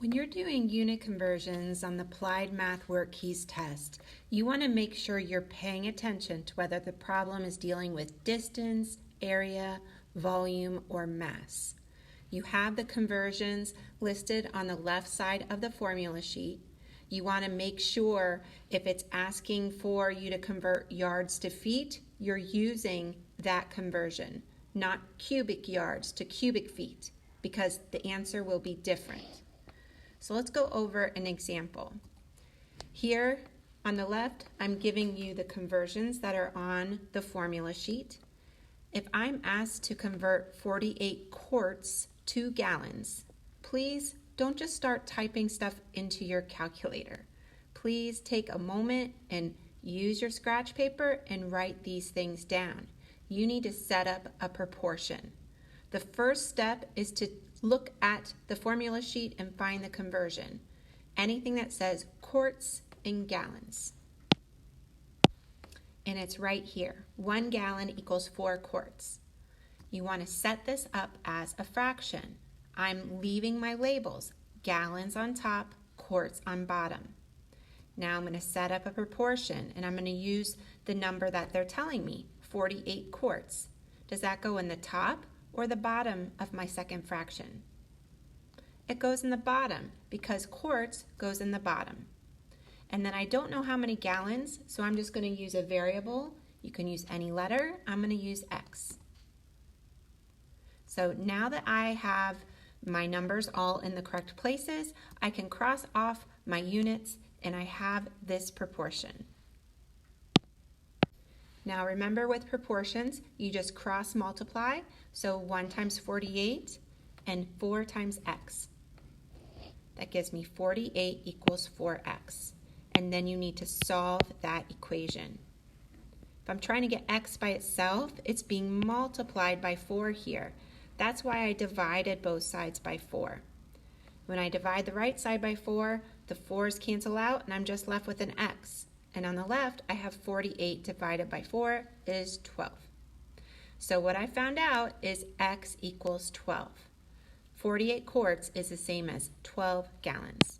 When you're doing unit conversions on the Applied Math Work Keys test, you want to make sure you're paying attention to whether the problem is dealing with distance, area, volume, or mass. You have the conversions listed on the left side of the formula sheet. You want to make sure if it's asking for you to convert yards to feet, you're using that conversion, not cubic yards to cubic feet, because the answer will be different. So let's go over an example. Here on the left, I'm giving you the conversions that are on the formula sheet. If I'm asked to convert 48 quarts to gallons, please don't just start typing stuff into your calculator. Please take a moment and use your scratch paper and write these things down. You need to set up a proportion. The first step is to look at the formula sheet and find the conversion. Anything that says quarts in gallons. And it's right here. 1 gallon equals 4 quarts. You want to set this up as a fraction. I'm leaving my labels, gallons on top, quarts on bottom. Now I'm going to set up a proportion, and I'm going to use the number that they're telling me, 48 quarts. Does that go in the top or the bottom of my second fraction? It goes in the bottom because quarts goes in the bottom. And then I don't know how many gallons, so I'm just going to use a variable. You can use any letter. I'm going to use X. So now that I have my numbers all in the correct places, I can cross off my units and I have this proportion. Now remember, with proportions, you just cross multiply. So 1 times 48 and 4 times X. That gives me 48 equals 4X. And then you need to solve that equation. If I'm trying to get X by itself, it's being multiplied by 4 here. That's why I divided both sides by 4. When I divide the right side by 4, the 4's cancel out and I'm just left with an X. And on the left, I have 48 divided by 4 is 12. So what I found out is X equals 12. 48 quarts is the same as 12 gallons.